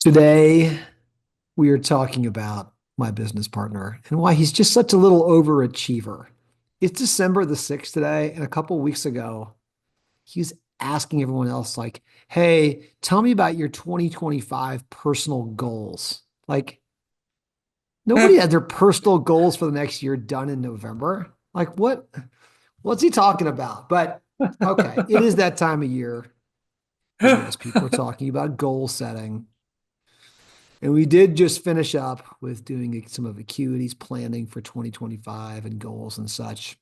Today, we are talking about my business partner and why he's just such a little overachiever. It's December the 6th today, and a couple of weeks ago, he was asking everyone else, like, hey, tell me about your 2025 personal goals. Like, nobody had their personal goals for the next year done in November. Like, what's he talking about? But okay, it is that time of year. And yes, people are talking about goal setting. And we did just finish up with doing some of Acuity's planning for 2025 and goals and such.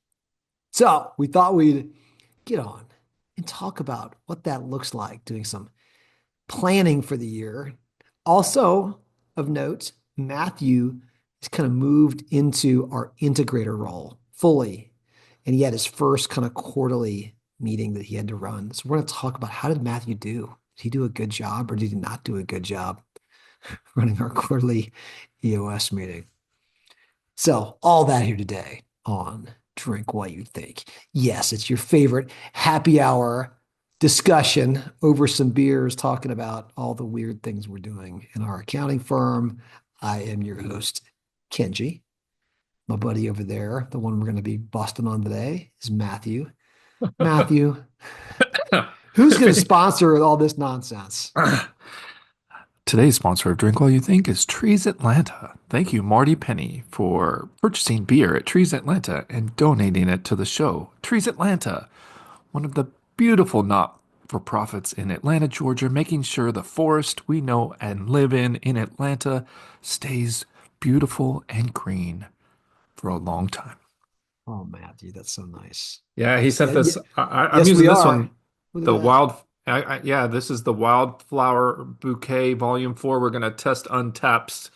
So we thought we'd get on and talk about what that looks like, doing some planning for the year. Also, of note, Matthew has kind of moved into our integrator role fully. And he had his first kind of quarterly meeting that he had to run. So we're going to talk about how did Matthew do? Did he do a good job or did he not do a good job running our quarterly EOS meeting? So all that here today on Drink What You Think. Yes, it's your favorite happy hour discussion over some beers, talking about all the weird things we're doing in our accounting firm. I am your host, Kenji. My buddy over there, the one we're going to be busting on today, is Matthew. Matthew, who's If going to any, sponsor all this nonsense? Today's sponsor of Drink While You Think is Trees Atlanta. Thank you, Marty Penny, for purchasing beer at Trees Atlanta and donating it to the show. Trees Atlanta, one of the beautiful not-for-profits in Atlanta, Georgia, making sure the forest we know and live in Atlanta stays beautiful and green for a long time. Oh, Matthew, that's so nice. Yeah, he That's sent yeah, yeah. this. I'm Yes, using we this are. one. Look at The that. wild. Yeah, this is the Wildflower Bouquet Volume 4. We're going to test Untappd's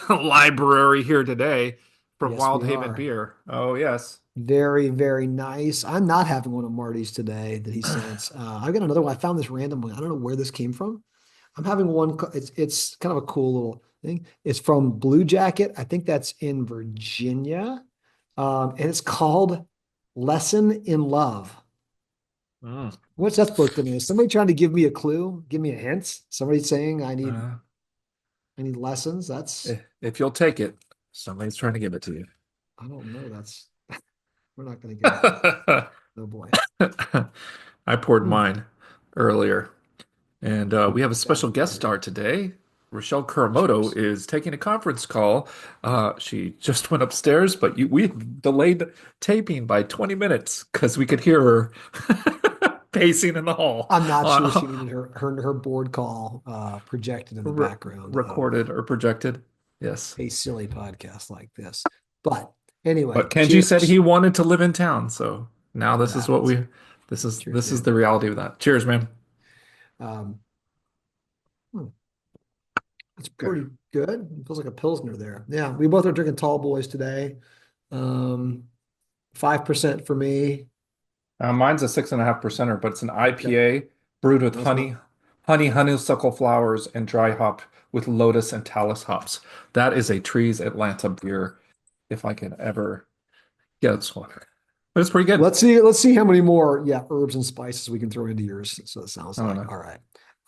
library here today from Yes, we Wild Haven are. Beer. Oh, yes. Very, very nice. I'm not having one of Marty's today that he sent. I've got another one. I found this randomly. I don't know where this came from. I'm having one. It's kind of a cool little thing. It's from Bluejacket. I think that's in Virginia. And it's called Lesson in Love. Mm. What's that supposed to mean? Is somebody trying to give me a clue? Give me a hint? Somebody saying Uh, I need lessons? That's if you'll take it, somebody's trying to give it to you. I don't know. That's we're not going to get that. Oh boy. I poured Hmm. mine earlier. And we have a Yeah, special I guest heard. star today. Rochelle Kuramoto Cheers. is taking a conference call. She just went upstairs, but we delayed taping by 20 minutes because we could hear her pacing in the hall I'm not sure on she needed her board call projected in the background of recorded or projected. Yes. a silly podcast like this. But anyway, But Kenji said cheers he wanted to live in town, so now to this is that. what we this is Cheers, this is man. the reality of that. Cheers, man. Um, hmm, that's Okay. pretty good. It feels like a Pilsner there. Yeah, we both are drinking tall boys today. Um, 5% for me. Mine's a 6.5 percenter, but it's an Okay. IPA brewed with That's not, honeysuckle flowers, and dry hop with lotus and talus hops. That is a Trees Atlanta beer, if I can ever get this one. But it's pretty good. let's see how many more, yeah, herbs and spices we can throw into yours. So it sounds I don't like. know. All right.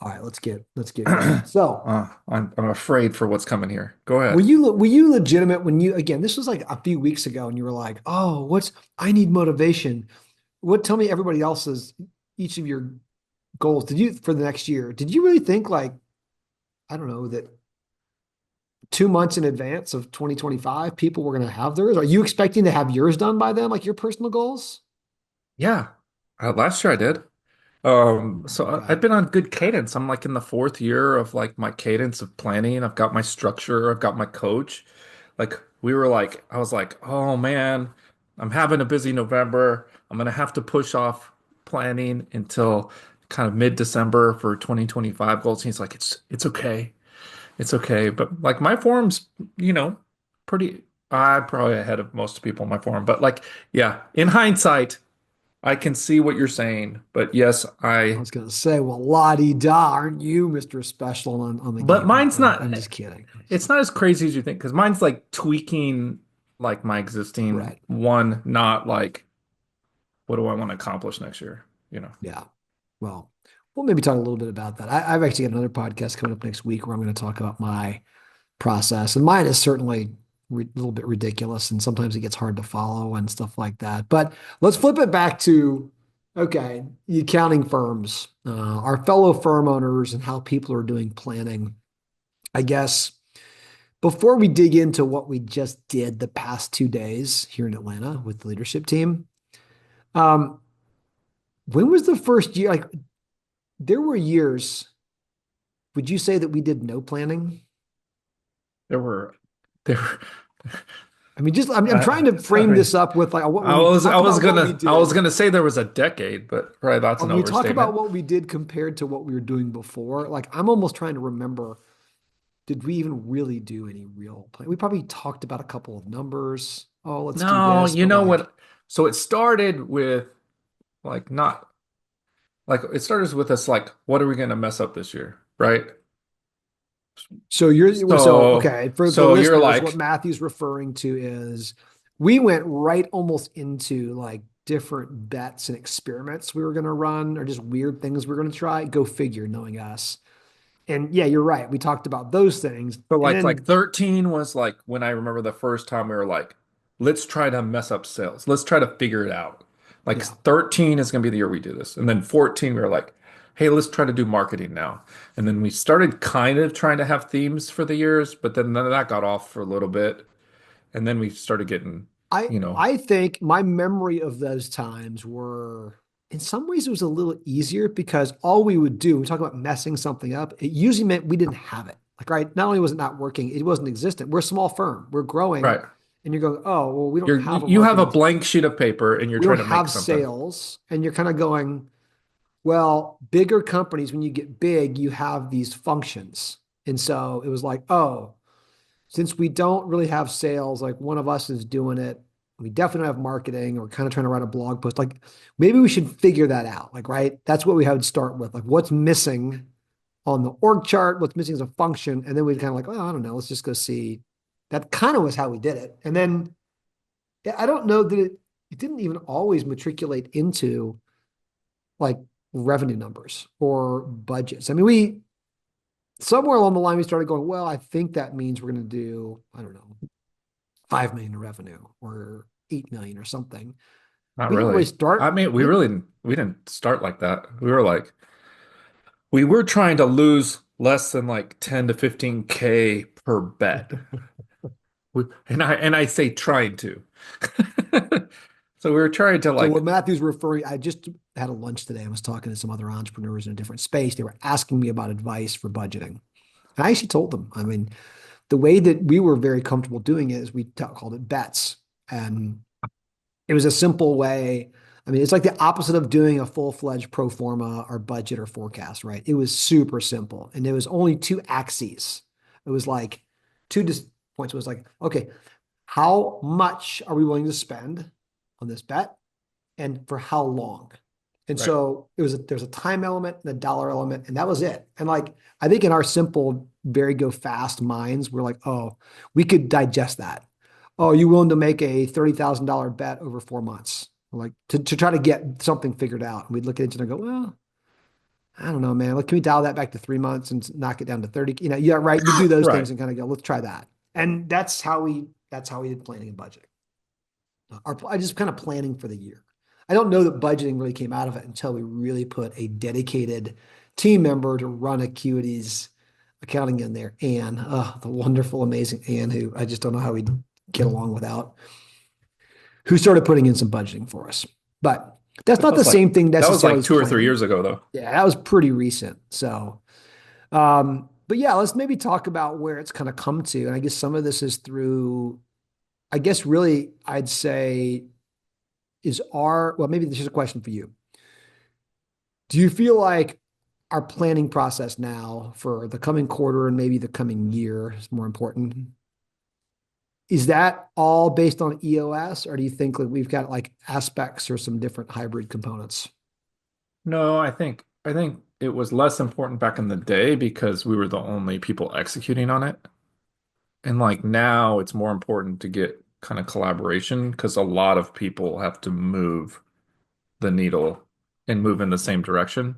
All right, let's get going. So I'm afraid for what's coming here. Go Were ahead. you legitimate when you again, this was like a few weeks ago and you were like, "Oh, what's I need motivation." What tell me everybody else's each of your goals. Did you for the next year? Did you really think like, I don't know, that 2 months in advance of 2025 people were going to have theirs? Are you expecting to have yours done by then, like your personal goals? Yeah, last year I did. So Okay. I've been on good cadence. I'm like in the fourth year of like my cadence of planning. I've got my structure. I've got my coach. Like I was like, oh man, I'm having a busy November. I'm gonna have to push off planning until kind of mid-December for 2025 goals. And he's like, it's okay. It's okay. But like my form's, you know, pretty, I'm probably ahead of most people in my form. But like, yeah, in hindsight, I can see what you're saying. But yes, I was going to say, well, la-di-da, aren't you Mr. Special on the but game? mine's I'm not. just kidding. It's not as crazy as you think because mine's like tweaking like my existing Right. one, not like what do I want to accomplish next year, you know? Yeah. Well, we'll maybe talk a little bit about that. I've actually got another podcast coming up next week where I'm going to talk about my process. And mine is certainly a little bit ridiculous and sometimes it gets hard to follow and stuff like that. But let's flip it back to, okay, the accounting firms, our fellow firm owners and how people are doing planning. I guess before we dig into what we just did the past 2 days here in Atlanta with the leadership team, um, when was the first year? Like there were years, would you say that we did no planning? There were there were I mean, just I'm I, trying to I frame mean this up with like what when I we was I talk was about what we gonna I was did, gonna say there was a decade, but probably that's an when we talk about overstatement. what we did compared to what we were doing before, like I'm almost trying to remember, did we even really do any real plan? We probably talked about a couple of numbers. Oh, let's do No, this, you but know like, what? So it started with like not like it started with us like, what are we gonna mess up this year, right? so you're so So okay for the so you're listeners, what like, Matthew's referring to is we went right almost into like different bets and experiments we were going to run or just weird things we were going to try. Go figure, knowing us. And yeah, you're right. We talked about those things. so And like then, 13 was like when I remember the first time we were like, let's try to mess up sales. Let's try to figure it out. Like yeah, 13 is gonna be the year we do this. And then 14, we were like, hey, let's try to do marketing now. And then we started kind of trying to have themes for the years, but then none of that got off for a little bit. And then we started getting, I you know, I think my memory of those times were in some ways it was a little easier because all we would do, we talk about messing something up, it usually meant we didn't have it. Like, right, not only was it not working, it wasn't existent. We're a small firm, we're growing, right. and you're going, oh, well, we don't have a You have a marketing, blank sheet of paper and you're we don't trying to make have something. sales, and you're kind of going, well, bigger companies, when you get big, you have these functions. And so it was like, oh, since we don't really have sales, like one of us is doing it. We definitely don't have marketing. We're kind of trying to write a blog post. Like maybe we should figure that out. Like, right? That's what we would start with. Like, what's missing on the org chart? What's missing as a function? And then we'd kind of like, oh, I don't know. Let's just go see. That kind of was how we did it. And then yeah, I don't know that it didn't even always matriculate into like revenue numbers or budgets. I mean, we somewhere along the line we started going, well, I think that means we're going to do, I don't know, 5 million in revenue or 8 million or something. Not We didn't really really. start. I mean, We didn't, we didn't start like that. We were like, we were trying to lose less than like 10 to 15K per bet. And I say trying to. So we were trying to so what like, Matthew's referring, I just had a lunch today. I was talking to some other entrepreneurs in a different space. They were asking me about advice for budgeting. And I actually told them, I mean, the way that we were very comfortable doing it is called it bets. And it was a simple way. I mean, it's like the opposite of doing a full-fledged pro forma or budget or forecast, right? It was super simple. And there was only two axes. It was like points. It was like, okay, how much are we willing to spend on this bet and for how long? And right, so there's a time element and a dollar element, and that was it. And like I think in our simple, very go fast minds, we're like, oh, we could digest that. Oh, are you willing to make a $30,000 bet over 4 months? Like to try to get something figured out. And we'd look at each other and go, well, I don't know, man. Like, can we dial that back to 3 months and knock it down to 30? You know, yeah, right. You do those right. things and kind of go, let's try that. And that's how we did planning and budgeting. I just kind of planning for the year. I don't know that budgeting really came out of it until we really put a dedicated team member to run Acuity's accounting in there. Anne, the wonderful, amazing Anne, who I just don't know how we get along without, who started putting in some budgeting for us. But that's not the same thing That was necessarily like as 2 or 3 years planning. ago though. Yeah, that was pretty recent. So, but yeah, let's maybe talk about where it's kind of come to. And I guess some of this is through, I guess really, I'd say well, maybe this is a question for you. Do you feel like our planning process now for the coming quarter and maybe the coming year is more important? Is that all based on EOS, or do you think that we've got like aspects or some different hybrid components? No, I think it was less important back in the day because we were the only people executing on it. And like now it's more important to get kind of collaboration because a lot of people have to move the needle and move in the same direction.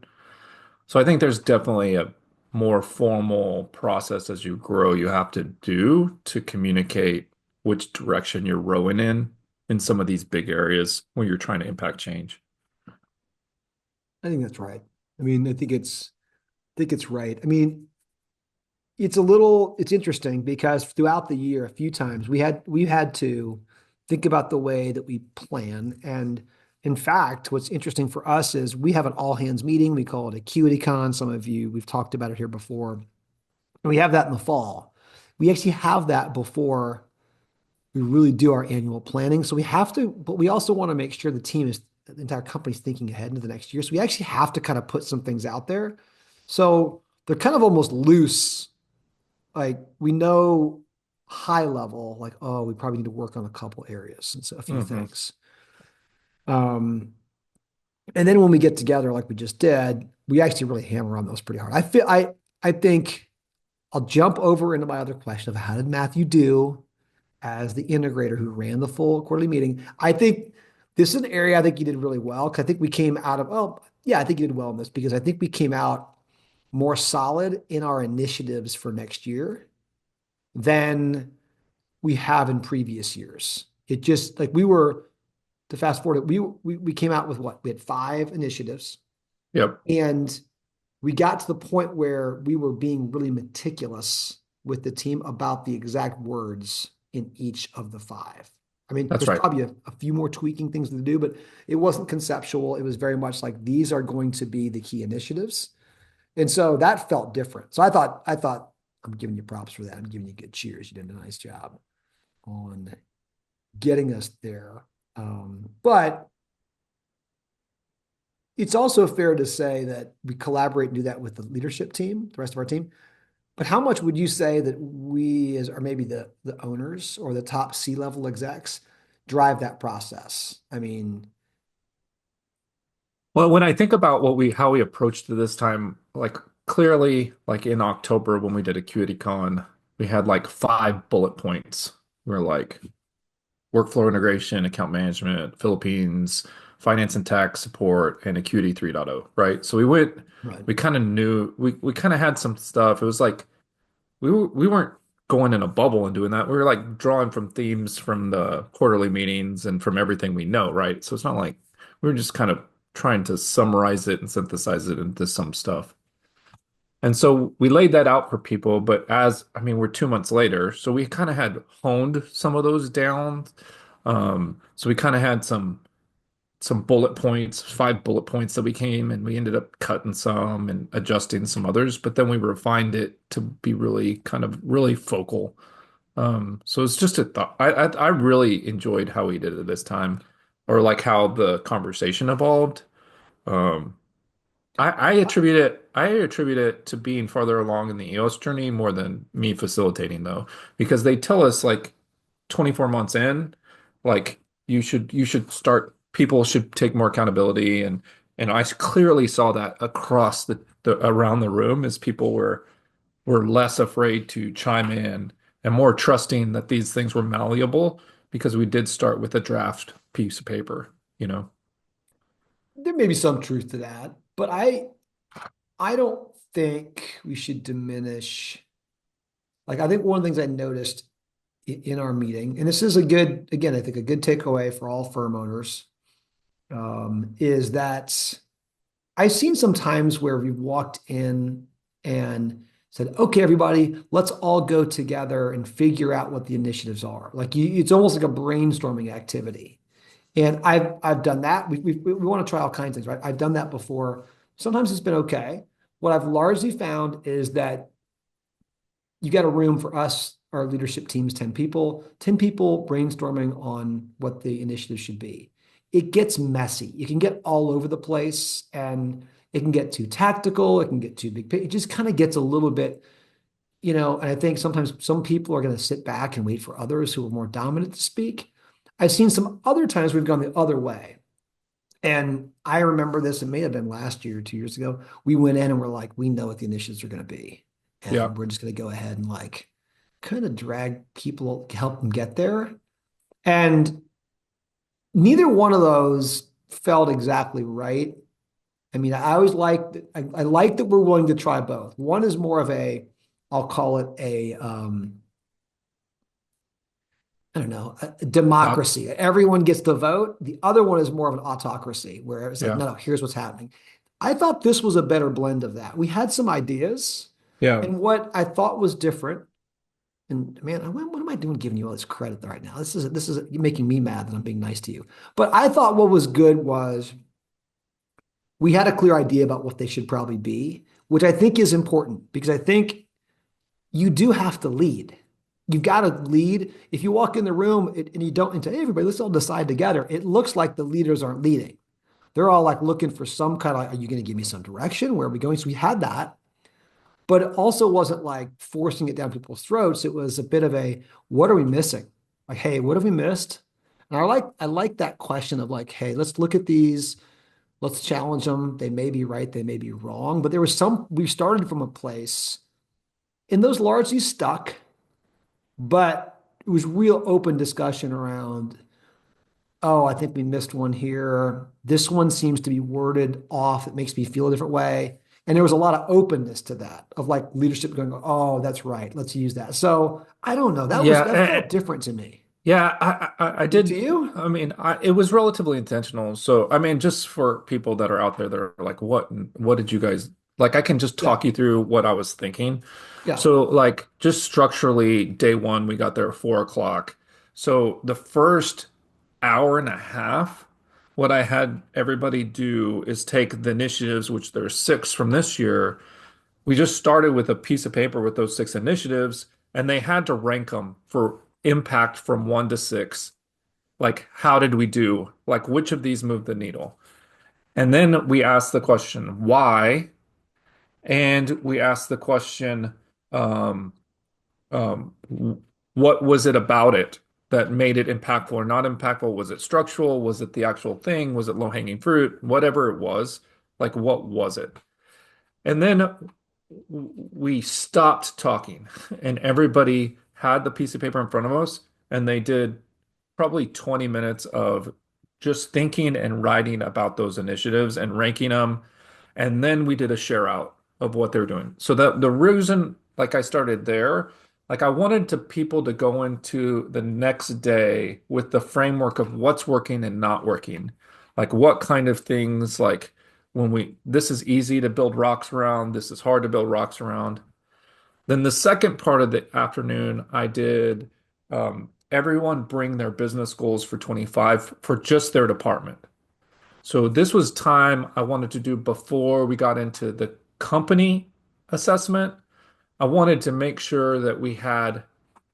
So I think there's definitely a more formal process as you grow you have to do to communicate which direction you're rowing in some of these big areas where you're trying to impact change. I think that's right. I mean, I think it's right. I mean, it's interesting because throughout the year, a few times we've had to think about the way that we plan. And in fact, what's interesting for us is we have an all hands meeting. We call it Acuity Con. Some of you, we've talked about it here before. And we have that in the fall. We actually have that before we really do our annual planning. So we have to, but we also want to make sure the entire company's thinking ahead into the next year. So we actually have to kind of put some things out there. So they're kind of almost loose. Like we know high level, like, oh, we probably need to work on a couple areas and so a few Hmm. things. Um, and then when we get together, like we just did, we actually really hammer on those pretty hard. I think I'll jump over into my other question of how did Matthew do as the integrator who ran the full quarterly meeting? I think this is an area I think you did really well because I think we came out of, well, yeah, I think you did well in this because I think we came out more solid in our initiatives for next year than we have in previous years. It just like we were to fast forward, we came out with what? We had 5 initiatives, Yep, and we got to the point where we were being really meticulous with the team about the exact words in each of the 5. I mean, that's there's right. probably a few more tweaking things to do, but it wasn't conceptual. It was very much like these are going to be the key initiatives. And so that felt different. So I thought I'm giving you props for that. I'm giving you good cheers. You did a nice job on getting us there. But it's also fair to say that we collaborate and do that with the leadership team, the rest of our team. But how much would you say that we, as or maybe the owners or the top C-level execs, drive that process? I mean, Well, when I think about how we approached it this time, like clearly, like in October when we did AcuityCon, we had like 5 bullet points. We're like workflow integration, account management, Philippines, finance and tax support, and Acuity 3.0, right? So right. we kind of knew, we kind of had some stuff. It was like we weren't going in a bubble and doing that. We were like drawing from themes from the quarterly meetings and from everything we know, right? So it's not like we were just kind of trying to summarize it and synthesize it into some stuff. And so we laid that out for people, but I mean, we're 2 months later, so we kind of had honed some of those down. So we kind of had some bullet points, 5 bullet points that we came and we ended up cutting some and adjusting some others, but then we refined it to be really kind of really focal. So it's just a thought. I really enjoyed how we did it this time, or like how the conversation evolved. Um, I attribute it to being farther along in the EOS journey more than me facilitating though, because they tell us like 24 months in, like you should start people should take more accountability and I clearly saw that across the around the room as people were less afraid to chime in and more trusting that these things were malleable because we did start with a draft piece of paper, you know. There may be some truth to that, but I don't think we should diminish. Like I think one of the things I noticed in our meeting, and this is a good, again, I think a good takeaway for all firm owners, is that I've seen some times where we've walked in and said, okay, everybody, let's all go together and figure out what the initiatives are. Like it's almost like a brainstorming activity. And I've done that. We want to try all kinds of things, right? I've done that before. Sometimes it's been okay. What I've largely found is that you got a room for us, our leadership team's 10 people brainstorming on what the initiative should be. It gets messy. You can get all over the place and it can get too tactical. It can get too big. It just kind of gets a little bit, and I think sometimes some people are going to sit back and wait for others who are more dominant to speak. I've seen some other times we've gone the other way. And I remember this, it may have been last year, 2 years ago. We went in and we're like, we know what the initiatives are going to be. Yeah. And we're just going to go ahead and like kind of drag people, help them get there. And neither one of those felt exactly right. I mean, I always I like that we're willing to try both. One is more of I'll call it I don't know, a Top. democracy. Everyone gets to vote. The other one is more of an autocracy, where it's like, Yeah. no, no, here's what's happening. I thought this was a better blend of that. We had some ideas, Yeah. and what I thought was different. And man, what am I doing giving you all this credit right now? This is making me mad that I'm being nice to you. But I thought what was good was we had a clear idea about what they should probably be, which I think is important because I think you do have to lead. You've got to lead. If you walk in the room and you don't, and say, hey, everybody, let's all decide together, it looks like the leaders aren't leading. They're all like looking for some kind of, are you going to give me some direction? Where are we going? So we had that, but it also wasn't like forcing it down people's throats. It was a bit of what are we missing? Like, hey, what have we missed? And I like that question of like, hey, let's look at these. Let's challenge them. They may be right, they may be wrong. But we started from a place, and those largely stuck, but it was real open discussion around, oh, I think we missed one here. This one seems to be worded off. It makes me feel a different way. And there was a lot of openness to that, of like leadership going, oh, that's right. Let's use that. So I don't know. Yeah. That felt different to me. Yeah, I To did. you? I mean, it was relatively intentional. So, I mean, just for people that are out there that are like, what did you guys like? I can just Yeah. talk you through what I was thinking. Yeah. So, like, just structurally, day one, we got there at 4 o'clock. So, the first hour and a half, what I had everybody do is take the initiatives, which there's six from this year. We just started with a piece of paper with those six initiatives, and they had to rank them for impact from one to six. Like, how did we do? Like, which of these moved the needle? And then we asked the question, why? And we asked the question, um, um, what was it about it that made it impactful or not impactful? Was it structural? Was it the actual thing? Was it low-hanging fruit? Whatever it was, like, what was it? And then we stopped talking, and everybody had the piece of paper in front of us, and they did probably 20 minutes of just thinking and writing about those initiatives and ranking them. And then we did a share out of what they're doing. So that the reason, like I started there, like I wanted to people to go into the next day with the framework of what's working and not working. Like what kind of things, like this is easy to build rocks around, this is hard to build rocks around. Then the second part of the afternoon, I did everyone bring their business goals for 25 for just their department. So this was time I wanted to do before we got into the company assessment. I wanted to make sure that we had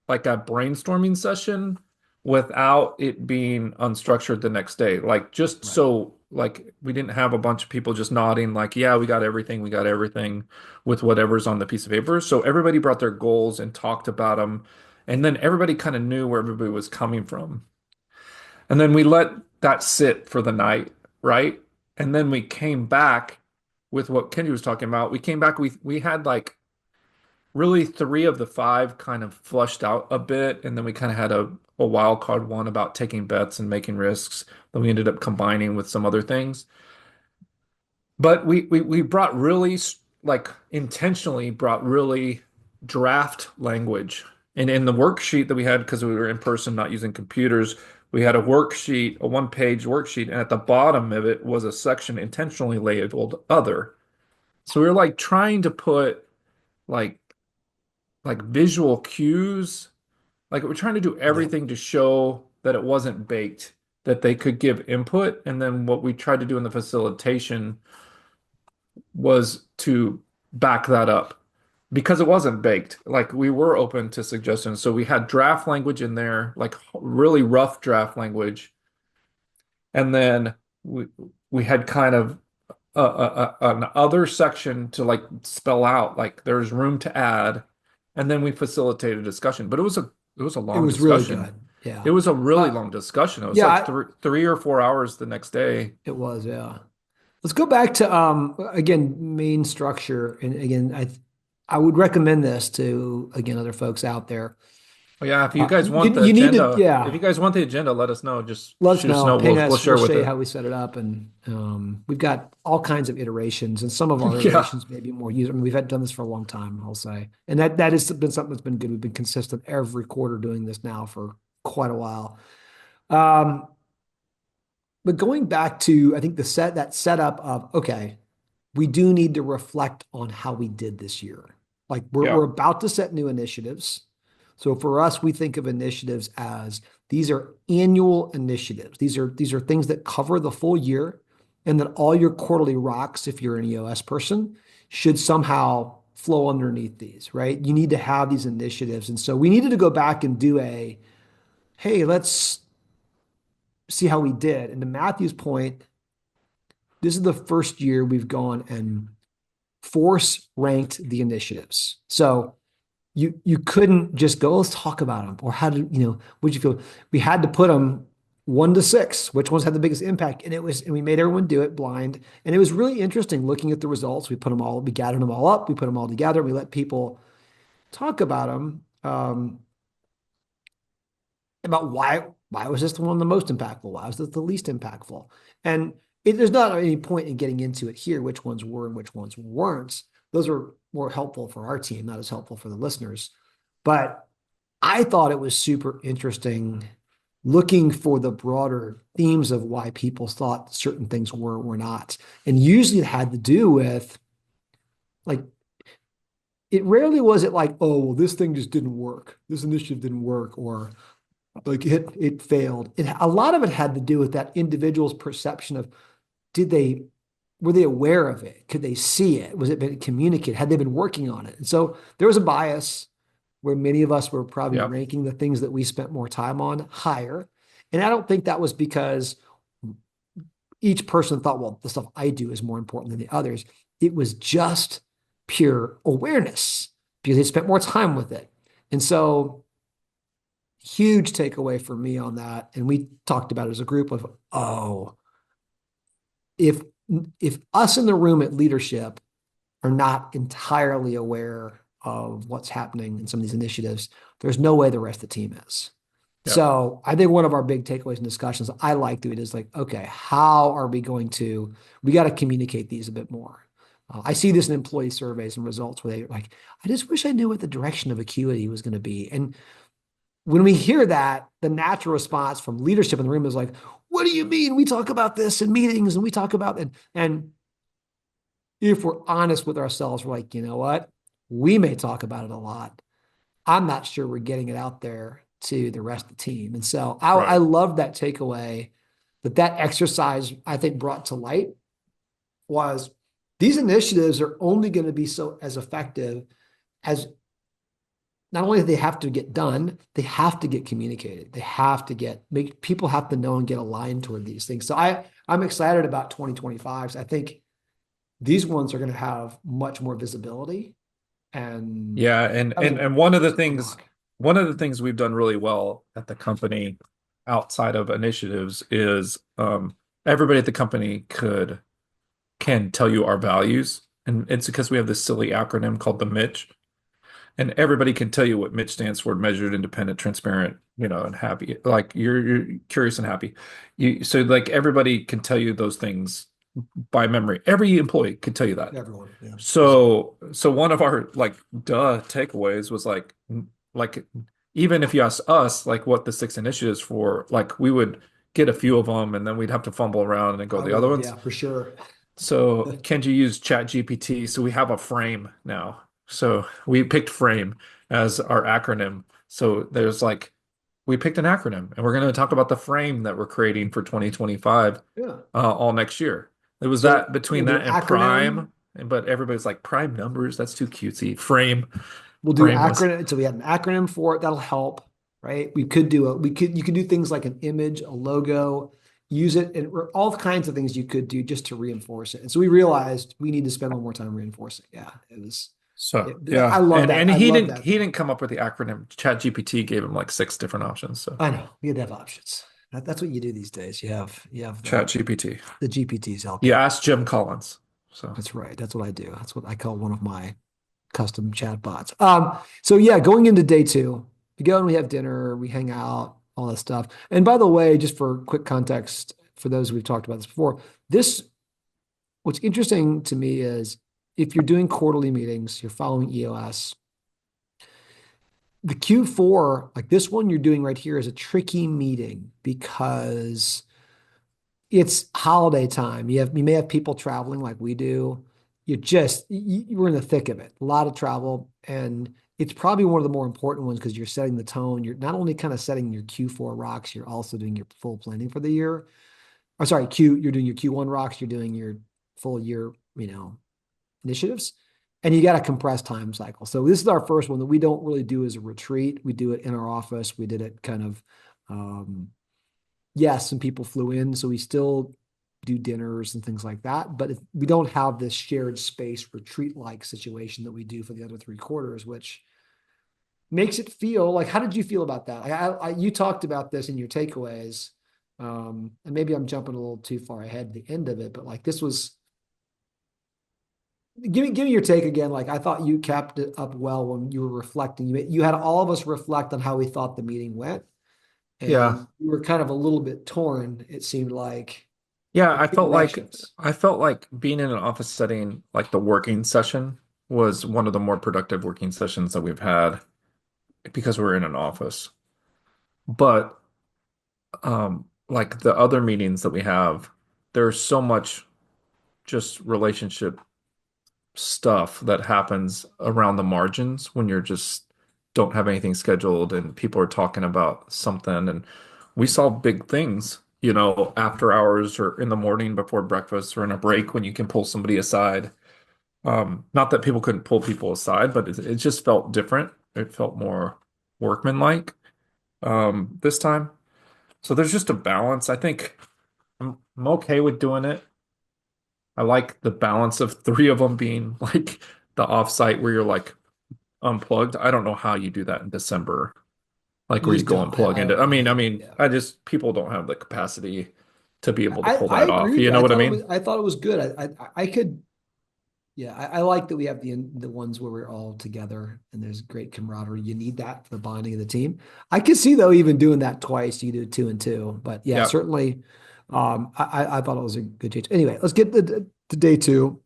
like a brainstorming session without it being unstructured the next day. Like just Right. so like we didn't have a bunch of people just nodding like, yeah, we got everything with whatever's on the piece of paper. So everybody brought their goals and talked about them. And then everybody kind of knew where everybody was coming from. And then we let that sit for the night, right? And then we came back with what Kenji was talking about. We came back, we had like really three of the five kind of flushed out a bit, and then we kind of had a wild card one about taking bets and making risks that we ended up combining with some other things. But we brought really like intentionally brought really draft language. And in the worksheet that we had, because we were in person, not using computers, we had a worksheet, a one-page worksheet, and at the bottom of it was a section intentionally labeled other. So we were like trying to put like visual cues. Like we're trying to do Yeah. everything to show that it wasn't baked, that they could give input. And then what we tried to do in the facilitation was to back that up because it wasn't baked. Like we were open to suggestions. So we had draft language in there, like really rough draft language. And then we had kind of an other section to like spell out like there's room to add, and then we facilitated a discussion. But it was a It long was really discussion. good. It Yeah. was a really Uh, long discussion. It was yeah, like 3 or 4 hours the next day. it was. Yeah. Let's go back to again main structure, and again I would recommend this to again other folks out there. Well, yeah, if you guys You, want the you need to, agenda, if yeah. you guys want the agenda, let us know. Just Let us shoot us a know, note. ping We'll us. We'll share with show you it. how we set it up, and we've got all kinds of iterations, and some of our Yeah. iterations may be more user. I mean, we've had done this for a long time, I'll say, and that has been something that's been good. We've been consistent every quarter doing this now for quite a while. Um, but going back to, I think that setup of okay, we do need to reflect on how we did this year. Like Yeah. we're about to set new initiatives. So for us, we think of initiatives as these are annual initiatives. These are things that cover the full year, and that all your quarterly rocks, if you're an EOS person, should somehow flow underneath these, right? You need to have these initiatives. And so we needed to go back and do a, hey, let's see how we did. And to Matthew's point, this is the first year we've gone and force ranked the initiatives. So you couldn't just go, let's talk about them, or how did what'd you feel? We had to put them 1 to 6, which ones had the biggest impact, and we made everyone do it blind, and it was really interesting looking at the results. We gathered them all up, we put them all together, we let people talk about them, about why was this the one the most impactful? Why was this the least impactful? And there's not any point in getting into it here, which ones were and which ones weren't. Those are more helpful for our team, not as helpful for the listeners. But I thought it was super interesting looking for the broader themes of why people thought certain things were not. And usually it had to do with like it rarely was it like, oh, well, this thing just didn't work. This initiative didn't work, or like it failed. A lot of it had to do with that individual's perception of did they were they aware of it? Could they see it? Was it been communicated? Had they been working on it? And so there was a bias where many of us were probably Yeah. ranking the things that we spent more time on higher. And I don't think that was because each person thought, well, the stuff I do is more important than the others. It was just pure awareness because they spent more time with it. And so huge takeaway for me on that. And we talked about it as a group of, oh, if if us in the room at leadership are not entirely aware of what's happening in some of these initiatives, there's no way the rest of the team is. Yeah. So I think one of our big takeaways and discussions I like to it is like, okay, how are we going to, we got to communicate these a bit more. I see this in employee surveys and results where they like, I just wish I knew what the direction of Acuity was going to be. And when we hear that, the natural response from leadership in the room is like, what do you mean? We talk about this in meetings and we talk about it. And if we're honest with ourselves, we're like, you know what? We may talk about it a lot. I'm not sure we're getting it out there to the rest of the team. And so I Right. love that takeaway that exercise, I think, brought to light was these initiatives are only going to be so as effective as not only do they have to get done, they have to get communicated. They have to make people have to know and get aligned toward these things. So I'm excited about 2025. I think these ones are going to have much more visibility, and Yeah, and I and mean, and one of the things we've done really well at the company outside of initiatives is everybody at the company could can tell you our values. And it's because we have this silly acronym called the Mitch. And everybody can tell you what Mitch stands for: measured, independent, transparent, and happy. Like you're curious and happy. So like everybody can tell you those things by memory. Every employee can tell you that. everyone, yeah, for sure. So one of our like takeaways was like even if you ask us like what the 6 initiatives for, like we would get a few of them and then we'd have to fumble around and go I the other would, ones. yeah, for sure. So Kenji used Chat GPT, so we have a frame now. So we picked frame as our acronym. So there's like we picked an acronym and we're going to talk about the frame that we're creating for 2025 Yeah. all next year. It was So that between we'll do that and acronym. prime, but everybody's like prime numbers, that's too cutesy. Frame, We'll do frame was acronym. So we had an acronym for it. That'll help, right? You could do things like an image, a logo, use it, and all kinds of things you could do just to reinforce it. And so we realized we need to spend a little more time reinforcing. Yeah, so yeah. I love that. And I he love didn't that he though. didn't come up with the acronym. Chat GPT gave him like 6 different options. So I know we had to have options. That's what you do these days. You have Chat GPT. the GPTs help You you. asked Jim Collins. So That's right. That's what I do. That's what I call one of my custom chat bots. So yeah, going into day two. So yeah, going into day two, We go and we have dinner, we hang out, all that stuff. And by the way, just for quick context, for those we've talked about this before, this what's interesting to me is if you're doing quarterly meetings, you're following EOS, the Q4, like this one you're doing right here, is a tricky meeting because it's holiday time. You may have people traveling like we do. We're in the thick of it. A lot of travel, and it's probably one of the more important ones because you're setting the tone. You're not only kind of setting your Q4 rocks, you're also doing your full planning for the year. Or sorry, you're doing your Q1 rocks, you're doing your full year, initiatives, and you got a compressed time cycle. So this is our first one that we don't really do as a retreat. We do it in our office. We did it kind of, yes, some people flew in, so we still do dinners and things like that. But we don't have this shared space retreat-like situation that we do for the other 3 quarters, which makes it feel like, how did you feel about that? You talked about this in your takeaways, and maybe I'm jumping a little too far ahead at the end of it, but like this was, give me your take again. Like I thought you kept it up well when you were reflecting. You had all of us reflect on how we thought the meeting went, Yeah. and you were kind of a little bit torn, it seemed like, Yeah, in two directions. I felt like being in an office setting, like the working session was one of the more productive working sessions that we've had because we're in an office. But like the other meetings that we have, there's so much just relationship stuff that happens around the margins when you're just don't have anything scheduled and people are talking about something and we solve big things, after hours or in the morning before breakfast or in a break when you can pull somebody aside. Not that people couldn't pull people aside, but it just felt different. It felt more workmanlike this time. So there's just a balance. I think I'm okay with doing it. I like the balance of three of them being like the offsite where you're like unplugged. I don't know how you do that in December, like You where you just go don't. and plug into. Yeah. I just people don't have the capacity to be able to pull I that off. agree. You know what I mean? I thought it was good. I could. Yeah, I like that we have the ones where we're all together and there's great camaraderie. You need that for the bonding of the team. I could see though even doing that twice. You do 2 and 2, but yeah, Yeah. certainly. I thought it was a good change. Anyway, let's get to day two.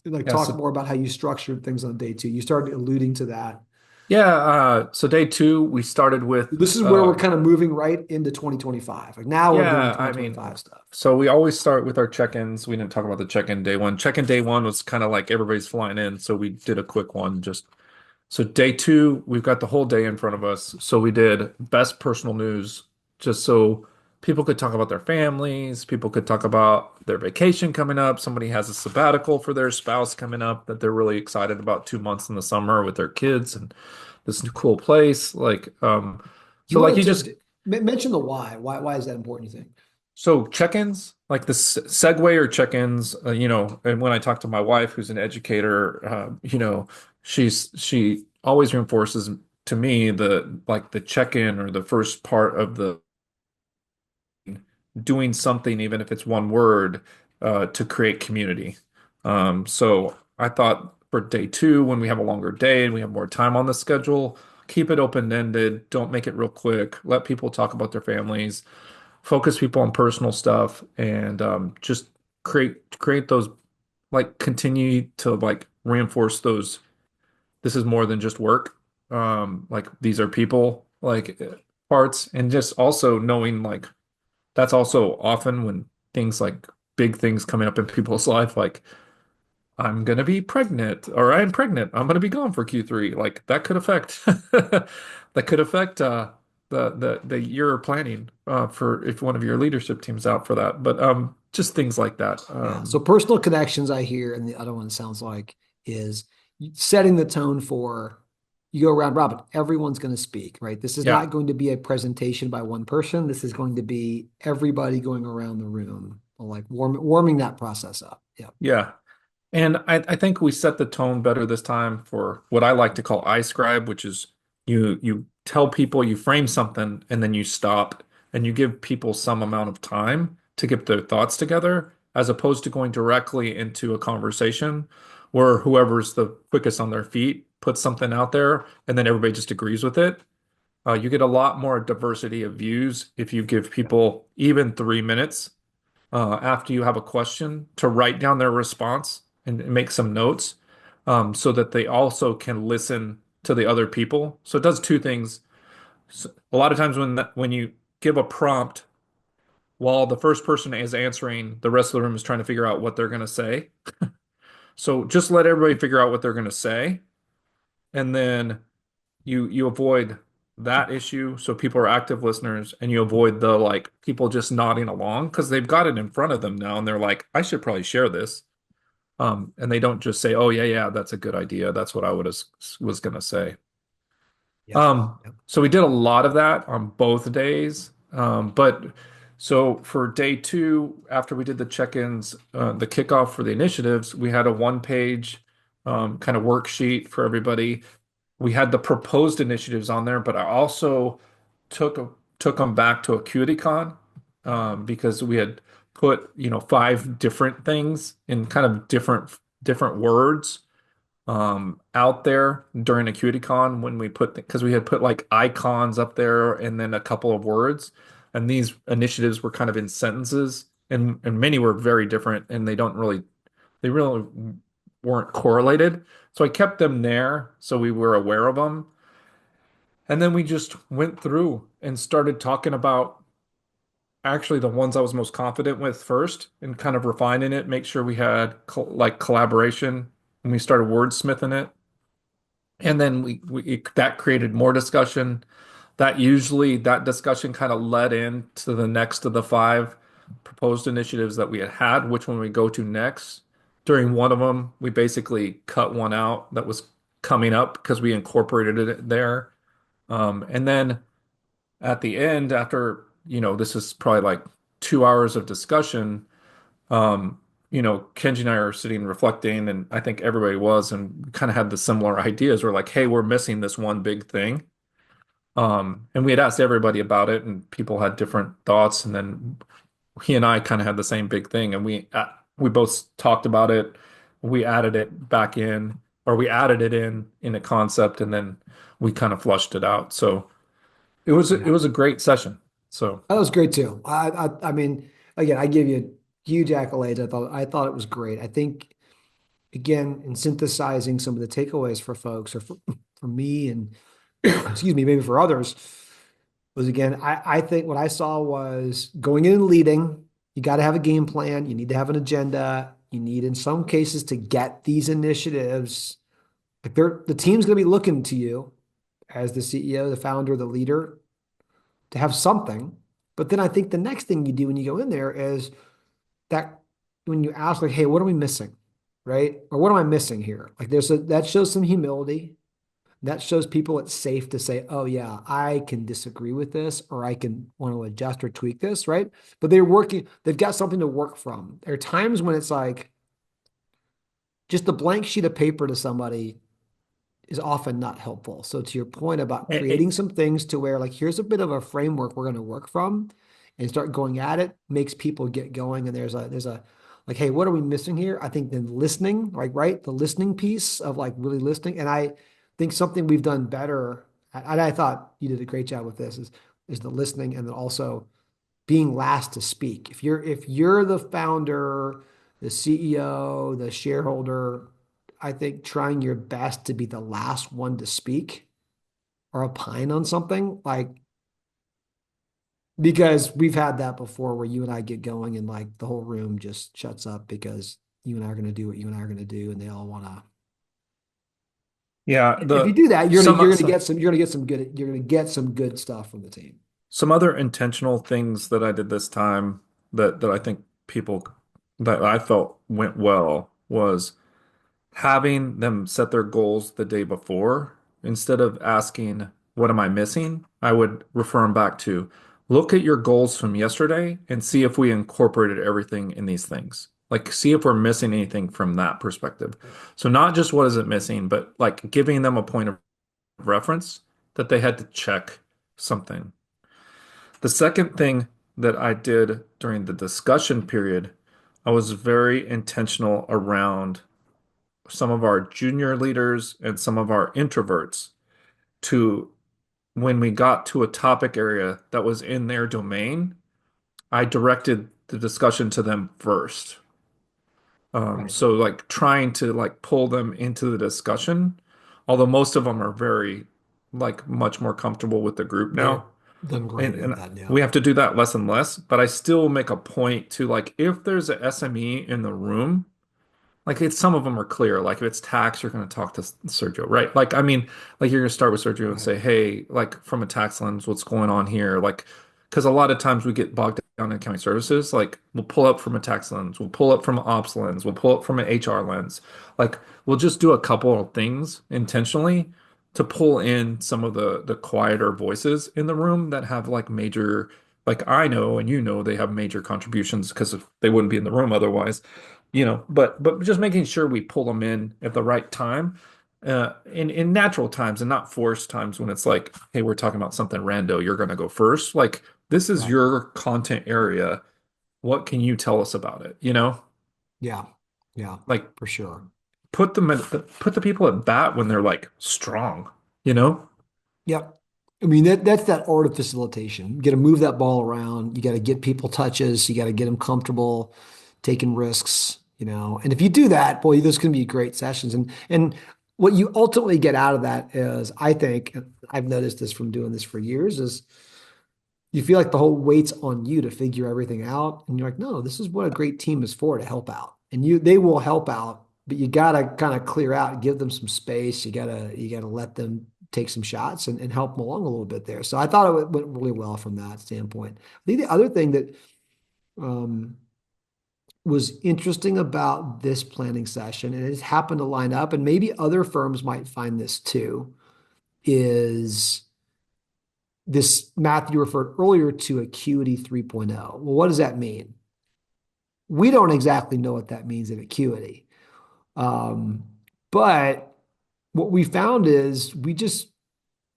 Like Yeah. talk So more about how you structured things on day two. You started alluding to that. yeah. So day two, we started with This is where we're kind of moving right into 2025. Like now we're doing yeah, I mean, 2025 stuff. so we always start with our check-ins. We didn't talk about the check-in day one. Check-in day one was kind of like everybody's flying in, so we did a quick one. Just so day two, we've got the whole day in front of us. So we did best personal news, just so people could talk about their families, people could talk about their vacation coming up. Somebody has a sabbatical for their spouse coming up that they're really excited about 2 months in the summer with their kids and this cool place. You So like wanted you just mention the why. Why is that important, you think? So check-ins, like the segue or check-ins, and when I talk to my wife, who's an educator, she always reinforces to me the check-in or the first part of the doing something, even if it's one word, to create community. So I thought for day two, when we have a longer day and we have more time on the schedule, keep it open-ended, don't make it real quick, let people talk about their families focus people on personal stuff and just create those like continue to like reinforce those this is more than just work like these are people like parts and just also knowing like that's also often when things like big things coming up in people's life like I'm gonna be pregnant or I'm pregnant. I'm gonna be gone for Q3. Like that could affect that could affect the year planning for if one of your leadership team's out for that. But just things like that. Yeah. So personal connections I hear, and the other one sounds like is setting the tone for you go around robin. Everyone's going to speak, right? This is Yeah, not going to be a presentation by one person. This is going to be everybody going around the room, like warming that process up. Yeah. yeah. And I think we set the tone better this time for what I like to call I scribe, which is you tell people you frame something and then you stop and you give people some amount of time to get their thoughts together, as opposed to going directly into a conversation where whoever's the quickest on their feet puts something out there and then everybody just agrees with it. You get a lot more diversity of views if you give Yeah. people even 3 minutes after you have a question to write down their response and make some notes so that they also can listen to the other people. So it does two things. A lot of times when you give a prompt while the first person is answering, the rest of the room is trying to figure out what they're going to say. So just let everybody figure out what they're going to say, and then you avoid that issue. So people are active listeners, and you avoid the like people just nodding along because they've got it in front of them now, and they're like, I should probably share this. And they don't just say, "Oh yeah, yeah, that's a good idea. That's what I was gonna say." Yep. Um, Yep. so we did a lot of that on both days. But so for day two, after we did the check-ins, the kickoff for the initiatives, we had a one-page kind of worksheet for everybody. We had the proposed initiatives on there, but I also took them back to AcuityCon because we had put, 5 different things in kind of different words out there during AcuityCon when we put because we had put like icons up there and then a couple of words, and these initiatives were kind of in sentences, and many were very different, and they really weren't correlated. So I kept them there so we were aware of them. And then we just went through and started talking about actually the ones I was most confident with first and kind of refining it, make sure we had like collaboration, and we started wordsmithing it. And then that created more discussion. That discussion kind of led into the next of the 5 proposed initiatives that we had, which one we go to next. During one of them, we basically cut one out that was coming up because we incorporated it there. And then at the end, after, this is probably like 2 hours of discussion, Kenji and I are sitting reflecting, and I think everybody was, and we kind of had the similar ideas. We're like, hey, we're missing this one big thing. And we had asked everybody about it, and people had different thoughts, and then he and I kind of had the same big thing, and we both talked about it. We added it back in, or we added it in a concept, and then we kind of flushed it out. So it Yeah. was a great session. So That was great too. I mean, again, I give you huge accolades. I thought it was great. I think again, in synthesizing some of the takeaways for folks or for me and excuse me, maybe for others, was again, I think what I saw was going in and leading, you got to have a game plan, you need to have an agenda, you need in some cases to get these initiatives. Like the team's going to be looking to you as the CEO, the founder, the leader to have something. But then I think the next thing you do when you go in there is that when you ask like, hey, what are we missing? Right? Or what am I missing here? Like that shows some humility. That shows people it's safe to say, oh yeah, I can disagree with this or I can want to adjust or tweak this, right? But they've got something to work from. There are times when it's like just a blank sheet of paper to somebody is often not helpful. So to your point about creating some things to where like here's a bit of a framework we're going to work from and start going at it makes people get going. And there's a like, hey, what are we missing here? I think then listening, like right, the listening piece of like really listening. And I think something we've done better, and I thought you did a great job with this, is the listening and then also being last to speak. If you're the founder, the CEO, the shareholder, I think trying your best to be the last one to speak or opine on something, like because we've had that before where you and I get going and like the whole room just shuts up because you and I are going to do what you and I are going to do, and they all want to. yeah, If you the do that, you're gonna some you're gonna get some you're gonna get some good you're gonna get some good stuff from the team. some other intentional things that I did this time that I think people that I felt went well was having them set their goals the day before. Instead of asking, what am I missing? I would refer them back to look at your goals from yesterday and see if we incorporated everything in these things. Like, see if we're missing anything from that perspective. So, not just what is it missing, but like giving them a point of reference that they had to check something. The second thing that I did during the discussion period, I was very intentional around some of our junior leaders and some of our introverts to when we got to a topic area that was in their domain, I directed the discussion to them first. Right. So like trying to like pull them into the discussion, although most of them are very like much more comfortable with the group They're now. done And great with and that we now. have to do that less and less, but I still make a point to like if there's a SME in the room, like it's some of them are clear. Like if it's tax, you're going to talk to Sergio, right? Like I mean, like you're going to start with Sergio and Right. say, "Hey, like from a tax lens, what's going on here?" Like because a lot of times we get bogged down in accounting services. Like we'll pull up from a tax lens, we'll pull up from an ops lens, we'll pull up from an HR lens. Like we'll just do a couple of things intentionally to pull in some of the quieter voices in the room that have like major, like I know and you know they have major contributions because they wouldn't be in the room otherwise, but just making sure we pull them in at the right time, in natural times and not forced times when it's like, hey, we're talking about something rando, you're gonna go first. Like this is Right. your content area. What can you tell us about it? Yeah. Yeah. Like For sure. put the people at bat when they're like strong, you know? Yep. I mean that's that art of facilitation. You got to move that ball around. You got to get people touches. You got to get them comfortable taking risks, And if you do that, boy, those can be great sessions. And what you ultimately get out of that is, I think, and I've noticed this from doing this for years, is you feel like the whole weight's on you to figure everything out. And you're like, no, this is what a great team is for, to help out. And they will help out, but you gotta kind of clear out, give them some space. You gotta let them take some shots and help them along a little bit there. So I thought it went really well from that standpoint. I think the other thing that um, was interesting about this planning session, and it happened to line up, and maybe other firms might find this too, is this. Matthew referred earlier to Acuity 3.0. Well, what does that mean? We don't exactly know what that means at Acuity. Um, but what we found is we just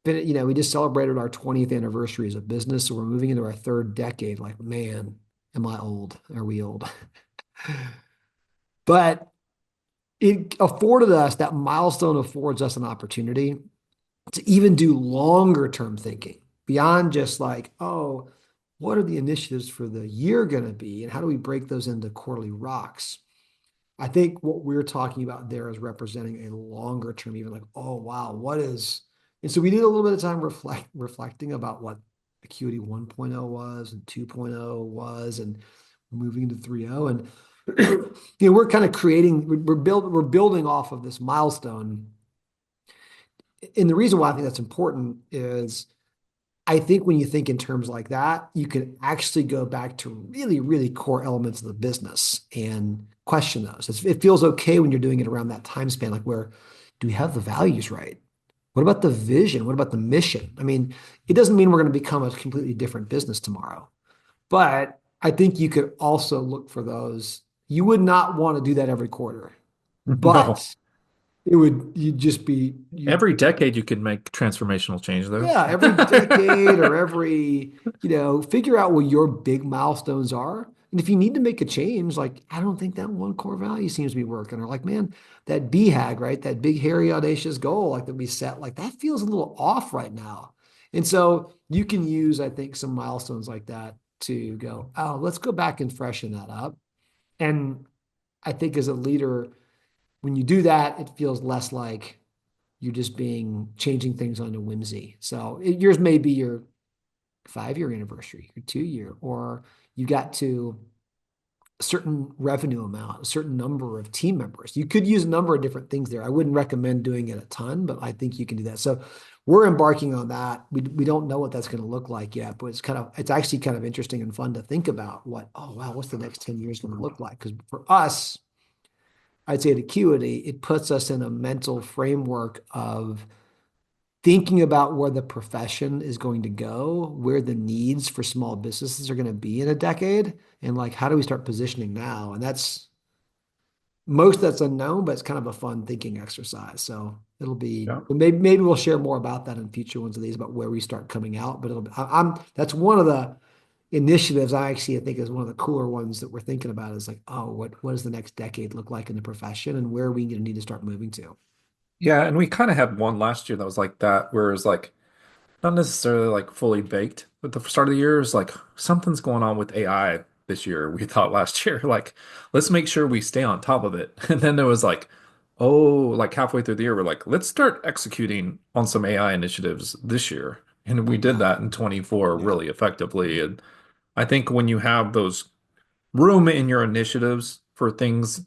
celebrated our 20th anniversary as a business. So we're moving into our third decade. Like, man, am I old? Are we old? But it afforded us, that milestone affords us an opportunity to even do longer term thinking beyond just like, oh, what are the initiatives for the year going to be? And how do we break those into quarterly rocks? I think what we're talking about there is representing a longer term, even like, oh, wow, what is. And so we did a little bit of time reflecting about what Acuity 1.0 was and 2.0 was, and moving into 3.0. And, we're kind of creating, we're building off of this milestone. And the reason why I think that's important is I think when you think in terms like that, you can actually go back to really, really core elements of the business and question those. It feels okay when you're doing it around that time span, like, where do we have the values right? What about the vision? What about the mission? I mean, it doesn't mean we're going to become a completely different business tomorrow, but I think you could also look for those. You would not want to do that every quarter, No. but you'd just be, you Every decade you can make transformational change though. yeah, every decade or every, figure out what your big milestones are. And if you need to make a change, like, I don't think that one core value seems to be working. Or like, man, that BHAG, right? That big, hairy, audacious goal, like, that we set, like, that feels a little off right now. And so you can use, I think, some milestones like that to go, oh, let's go back and freshen that up. And I think as a leader, when you do that, it feels less like you're just changing things on a whimsy. So yours may be your 5 year anniversary, your 2 year, or you got to a certain revenue amount, a certain number of team members. You could use a number of different things there. I wouldn't recommend doing it a ton, but I think you can do that. So we're embarking on that. We don't know what that's going to look like yet, but it's actually kind of interesting and fun to think about oh wow, what's the next 10 years going to look like? Because for us, I'd say at Acuity, it puts us in a mental framework of thinking about where the profession is going to go, where the needs for small businesses are going to be in a decade, and like, how do we start positioning now? And that's unknown, but it's kind of a fun thinking exercise. So it'll be, Yeah. maybe we'll share more about that in future ones of these, about where we start coming out. But that's one of the initiatives I actually think is one of the cooler ones that we're thinking about, is like, oh, what does the next decade look like in the profession, and where are we going to need to start moving to? Yeah, and we kind of had one last year that was like that, where it was like not necessarily like fully baked at the start of the year. It's like something's going on with AI this year. We thought last year, like, let's make sure we stay on top of it. And then there was like, oh, like halfway through the year, we're like, let's start executing on some AI initiatives this year. And we did Yeah. that in 24 Yeah. really effectively. And I think when you have those room in your initiatives for things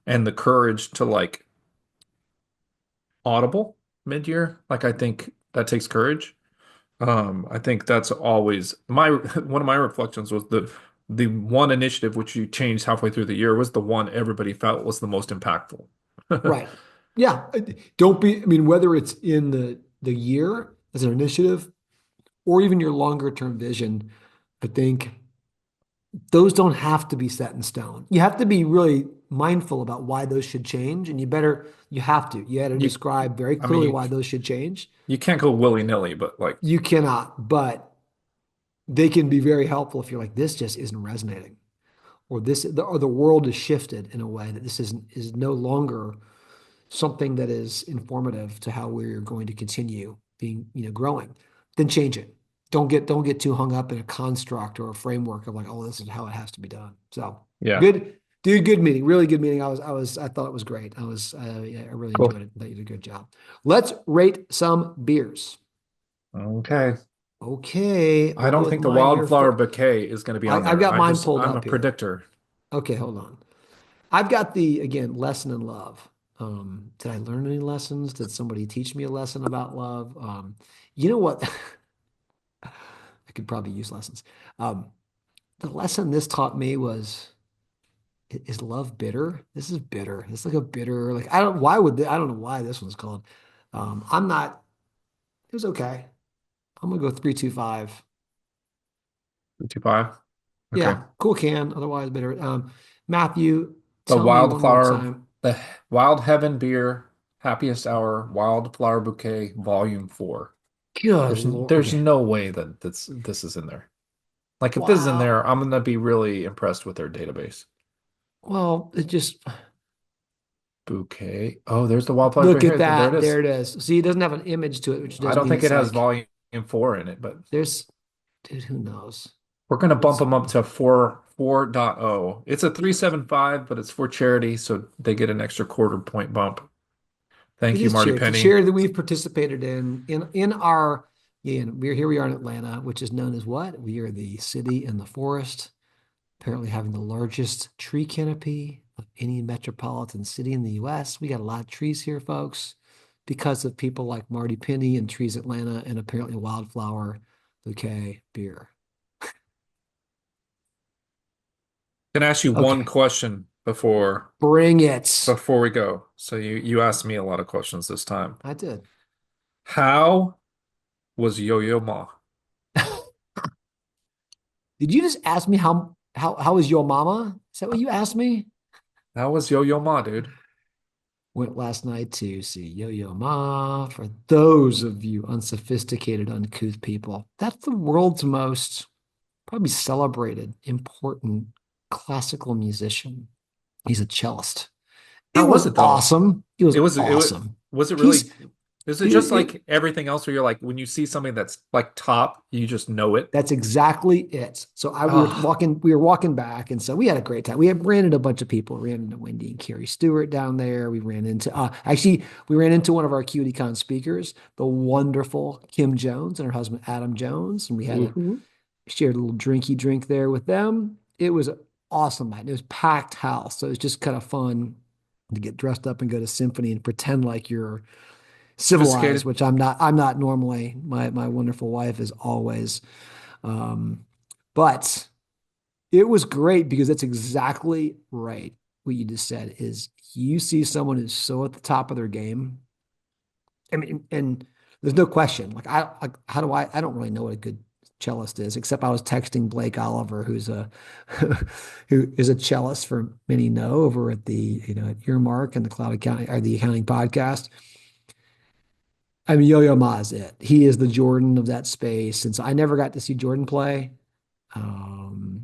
and the courage to like audible mid-year, like I think that takes courage. I think that's always my one of my reflections was the one initiative which you changed halfway through the year was the one everybody felt was the most impactful. Right. Yeah. Don't be, I mean, whether it's in the year as an initiative or even your longer term vision, I think those don't have to be set in stone. You have to be really mindful about why those should change, and you have to. You had to You, describe very I mean, clearly why those should change. you can't go willy-nilly, but like, You cannot, but they can be very helpful if you're like, this just isn't resonating, or the world has shifted in a way that is no longer something that is informative to how we're going to continue being, growing. Then change it. Don't get too hung up in a construct or a framework of like, oh, this is how it has to be done. So yeah, good, dude. Good meeting. Really good meeting. I thought it was great. Yeah, I really cool. enjoyed it. I thought you did a good job. Let's rate some beers. Okay. Okay, I we'll go don't with think the mine here Wildflower first. Bouquet is going to be on I've there. got mine pulled I'm a up here. predictor. Okay, hold on. I've got the again lesson in love. Did I learn any lessons? Did somebody teach me a lesson about love? You know what? I could probably use lessons. Um, the lesson this taught me was is love bitter? This is bitter. It's like a bitter, like I don't know why this one's called. I'm not, it was okay. I'm gonna go 3.25. 2.5. Okay. Yeah, cool can, otherwise bitter. Matthew, The tell me one more Wildflower, time. the Wild Heaven Beer, Happiest Hour, Wildflower Bouquet, Volume 4. Good Lord. There's Okay. no way that this is in there. Like if this is in Wow. there, I'm gonna be really impressed with their database. Well, it just Bouquet. Oh, there's the Wildflower look Beer at here. There it that. is. There it is. See, it doesn't have an image to it, which I does don't mean think it it's has like Volume 4 in it, but there's, dude, who knows? we're gonna bump It's them up to 4.0. It's a 3.75, but it's for charity, so they get an extra quarter point bump. it Thank you, is Marty charity. It's a Penny. charity that we've participated in our yeah, and we are in Atlanta, which is known as what? We are the city in the forest, apparently having the largest tree canopy of any metropolitan city in the US. We got a lot of trees here, folks, because of people like Marty Penny and Trees Atlanta and apparently Wildflower Bouquet beer. Can I ask you one Okay, question bring it. before we go? So you asked me a lot of questions this time. I did. How was Yo-Yo Ma? Did you just ask me how is your mama? Is that what you asked me? How was Yo-Yo Ma, dude? Went last night to see Yo-Yo Ma. For those of you unsophisticated, uncouth people, that's the world's most probably celebrated, important classical musician. He's a cellist. It How was was it though? awesome. It was It awesome. was it really He's is it dude, just like everything else where you're like when you see something that's like top, you just know it? that's exactly it. So Oh, we were walking back, and so we had a great time. Ran into a bunch of people. We ran into Wendy and Carrie Stewart down there. We ran into actually we ran into one of our CutyCon speakers, the wonderful Kim Jones and her husband Adam Jones, and we had a woohoo. shared a little drinky drink there with them. It was an awesome night. It was packed house, so it was just kind of fun to get dressed up and go to symphony and pretend like you're civilized, Sophisticated. which I'm not. I'm not normally. My wonderful wife is always. Um, but it was great because that's exactly right. What you just said is you see someone who's so at the top of their game. I mean, and there's no question. How do I don't really know what a good cellist is, except I was texting Blake Oliver, who is a cellist for many know over at the, at Earmark and the Cloud Accounting or the accounting podcast. I mean, Yo-Yo Ma is it. He is the Jordan of that space. And so I never got to see Jordan play.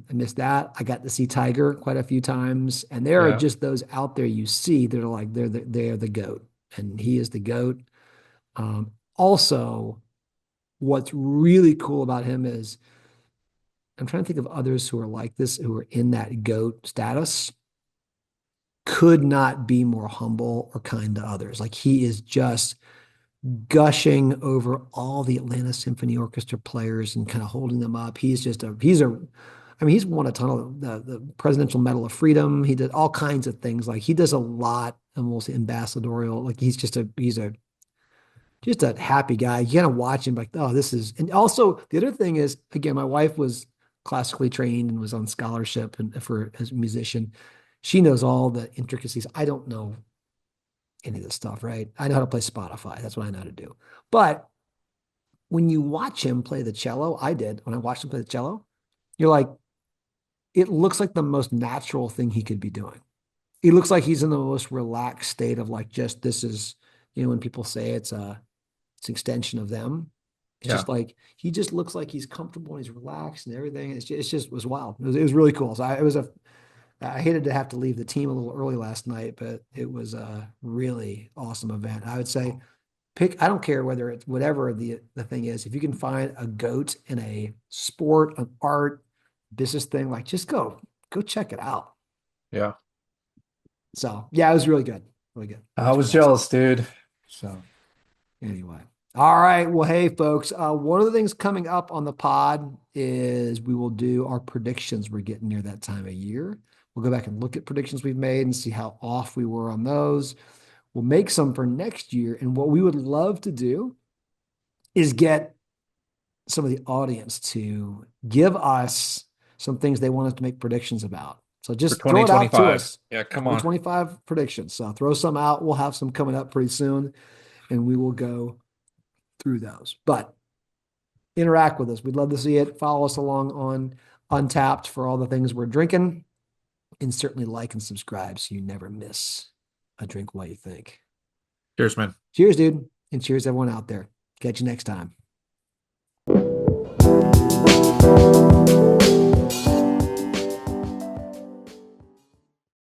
I missed that. I got to see Tiger quite a few times. And there are Yeah. just those out there you see that are like they're the GOAT. And he is the GOAT. Also, what's really cool about him is I'm trying to think of others who are like this, who are in that GOAT status, could not be more humble or kind to others. Like he is just gushing over all the Atlanta Symphony Orchestra players and kind of holding them up. I mean, he's won a ton of the Presidential Medal of Freedom. He did all kinds of things. Like he does a lot, almost ambassadorial. Like he's a happy guy. You gotta watch him like, oh, this is, and also the other thing is, again, my wife was classically trained and was on scholarship and for as a musician. She knows all the intricacies. I don't know any of this stuff, right? I know how to play Spotify. That's what I know how to do. But when you watch him play the cello, I did when I watched him play the cello, you're like, it looks like the most natural thing he could be doing. He looks like he's in the most relaxed state of like, just this is, when people say it's an extension of them. It's Yeah. just like he just looks like he's comfortable and he's relaxed and everything. It was wild. It was really cool. So I hated to have to leave the team a little early last night, but it was a really awesome event. I would say pick, I don't care whether it's whatever the thing is, if you can find a goat in a sport, an art, business thing, like just go check it out. Yeah. So yeah, it was really good. Really good. I Much was blessed. jealous, dude. So anyway. All right. Well, hey, folks. One of the things coming up on the pod is we will do our predictions. We're getting near that time of year. We'll go back and look at predictions we've made and see how off we were on those. We'll make some for next year. And what we would love to do is get some of the audience to give us some things they want us to make predictions about. So For just throw it out to 2025. us. Yeah, come on. 2025 predictions. So throw some out. We'll have some coming up pretty soon and we will go through those. But interact with us. We'd love to see it. Follow us along on Untappd for all the things we're drinking. And certainly like and subscribe so you never miss a drink while you think. Cheers, man. Cheers, dude. And cheers, everyone out there. Catch you next time.